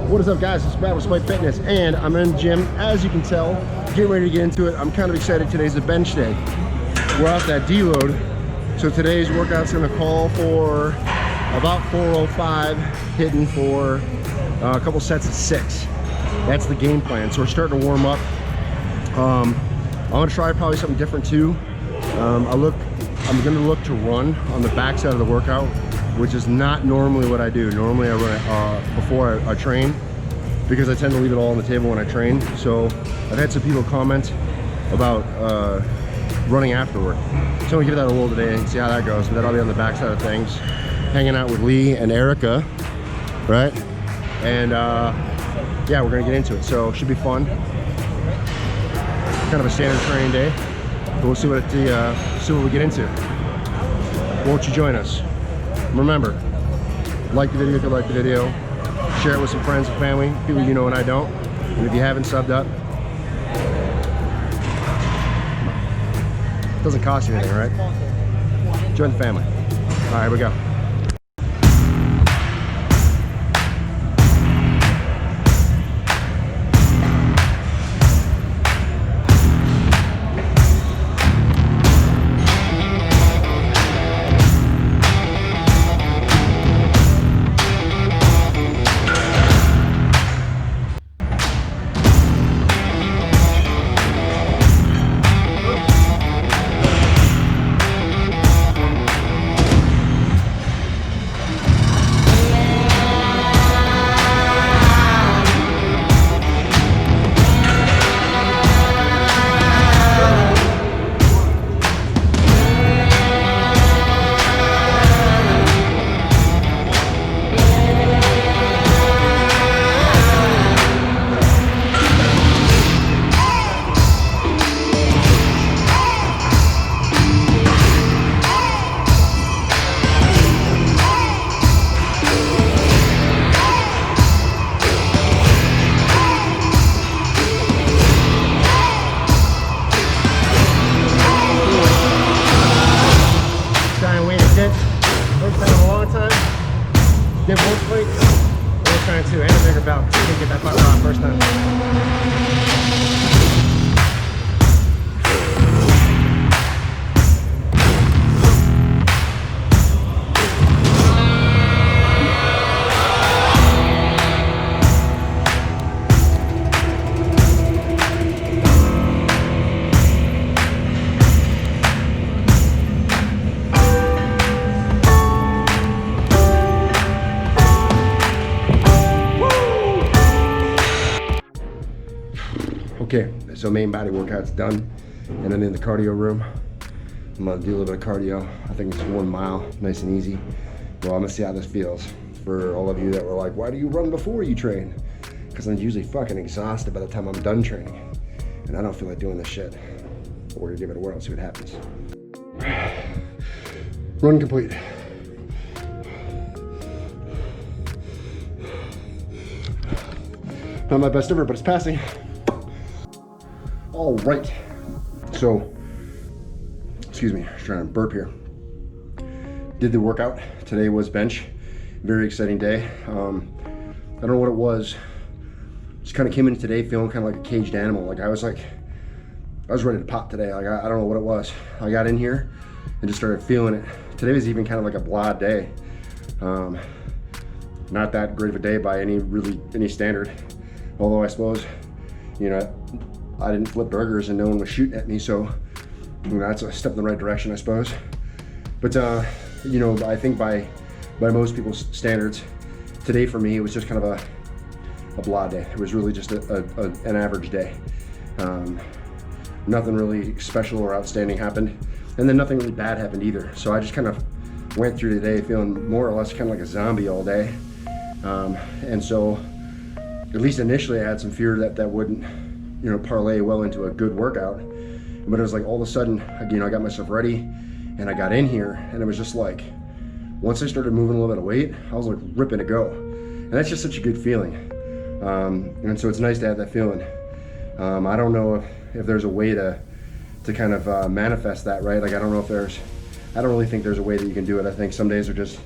What is up, guys? It's Matt with Despite Fitness, and I'm in the gym. As you can tell, getting ready to get into it. I'm kind of excited. Today's a bench day. We're off that deload, so today's workout's going to call for about 405, hitting for a couple sets of 6. That's the game plan. So we're starting to warm up. I'm going to try probably something different too. I'm going to look to run on the back side of the workout, which is not normally what I do. Normally I run before I train, because I tend to leave it all on the table when I train. So I've had some people comment about running afterward. So I'm gonna give that a roll today and see how that goes. But then I'll be on the back side of things, hanging out with Lee and Erica, right? And yeah, we're gonna get into it. So it should be fun. Kind of a standard training day. But we'll see what we get into. Won't you join us? Remember, like the video if you like the video, share it with some friends and family, people you know and I don't, and if you haven't subbed up, it doesn't cost you anything, right? Join the family. All right, here we go. Did both plates. We're trying to, and a bigger belt. Didn't get that fucker off first time. Okay, so main body workout's done, and I'm in the cardio room. I'm gonna do a little bit of cardio. I think it's 1 mile, nice and easy. Well, I'm gonna see how this feels. For all of you that were like, why do you run before you train? Because I'm usually fucking exhausted by the time I'm done training, and I don't feel like doing this shit. But we're gonna give it a whirl and see what happens. Run complete. Not my best ever, but it's passing. All right, so, excuse me, I'm trying to burp here. Did the workout. Today was bench. Very exciting day. I don't know what it was. Just kind of came in today feeling kind of like a caged animal. Like I was ready to pop today. Like I don't know what it was. I got in here and just started feeling it. Today was even kind of like a blah day. Not that great of a day by any standard. Although I suppose, you know, I didn't flip burgers and no one was shooting at me, so you know, that's a step in the right direction, I suppose. But you know, I think by most people's standards, today for me it was just kind of a blah day. It was really just an average day. Nothing really special or outstanding happened, and then nothing really bad happened either. So I just kind of went through the day feeling more or less kind of like a zombie all day. And so, at least initially, I had some fear that wouldn't, you know, parlay well into a good workout. But it was like all of a sudden, you know, I got myself ready and I got in here, and it was just like, once I started moving a little bit of weight, I was like ripping to go. And that's just such a good feeling. And so it's nice to have that feeling. I don't know if there's a way to kind of manifest that, right? Like I don't really think there's a way that you can do it. I think some days are just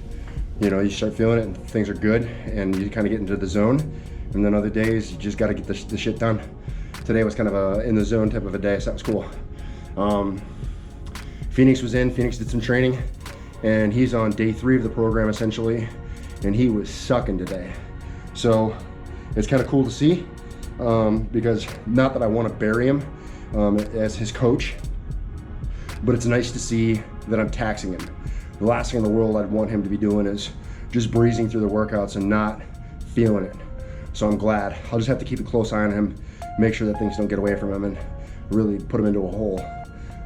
you know, you start feeling it and things are good and you kind of get into the zone. And then other days you just got to get the shit done. Today was kind of a in the zone type of a day, so that was cool. Phoenix was in. Phoenix did some training, and he's on day 3 of the program essentially, and he was sucking today. So it's kind of cool to see, because not that I want to bury him as his coach, but it's nice to see that I'm taxing him. The last thing in the world I'd want him to be doing is just breezing through the workouts and not feeling it. So I'm glad. I'll just have to keep a close eye on him, make sure that things don't get away from him and really put him into a hole.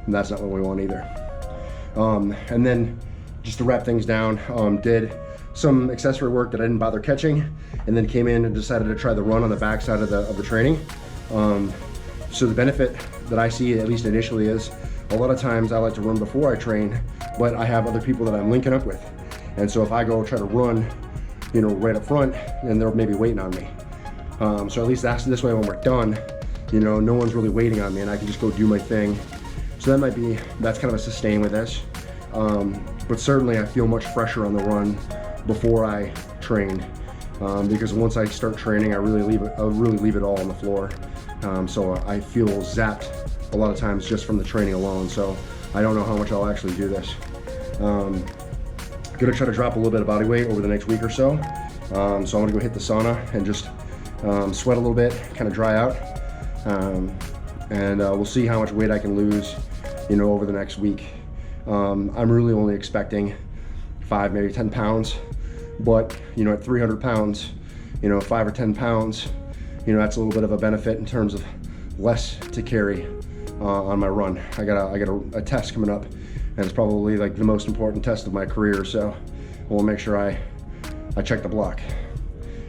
And that's not what we want either. And then just to wrap things down, did some accessory work that I didn't bother catching, and then came in and decided to try the run on the back side of the training. So the benefit that I see, at least initially, is a lot of times I like to run before I train, but I have other people that I'm linking up with. And so if I go try to run, you know, right up front, then they're maybe waiting on me. So at least that's this way when we're done, you know, no one's really waiting on me and I can just go do my thing. So that's kind of a sustain with this. But certainly I feel much fresher on the run before I train, because once I start training, I really leave it all on the floor. So I feel zapped a lot of times just from the training alone. So I don't know how much I'll actually do this. Gonna try to drop a little bit of body weight over the next week or so. So I'm gonna go hit the sauna and just sweat a little bit, kind of dry out. And we'll see how much weight I can lose, you know, over the next week. I'm really only expecting 5, maybe 10 pounds, but you know, at 300 pounds, you know, 5 or 10 pounds, you know, that's a little bit of a benefit in terms of less to carry on my run. I got a test coming up, and it's probably like the most important test of my career, so we'll make sure I check the block.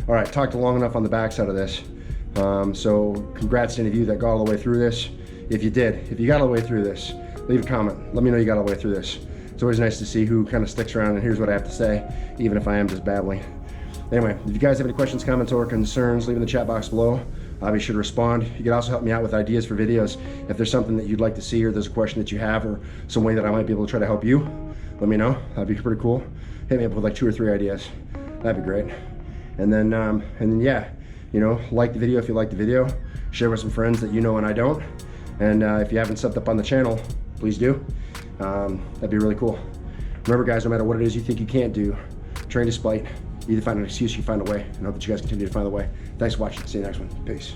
All right, talked long enough on the backside of this. So congrats to any of you that got all the way through this. If you got all the way through this, leave a comment. Let me know you got all the way through this. It's always nice to see who kind of sticks around and here's what I have to say, even if I am just babbling. Anyway, if you guys have any questions, comments, or concerns, leave in the chat box below. I'll be sure to respond. You can also help me out with ideas for videos. If there's something that you'd like to see, or there's a question that you have, or some way that I might be able to try to help you, let me know. That'd be pretty cool. Hit me up with like 2 or 3 ideas. That'd be great. And then yeah, you know, like the video if you like the video. Share with some friends that you know and I don't. And if you haven't subbed up on the channel, please do. That'd be really cool. Remember guys, no matter what it is you think you can't do, train despite. Either find an excuse or you find a way. And I hope that you guys continue to find a way. Thanks for watching. See you next one. Peace.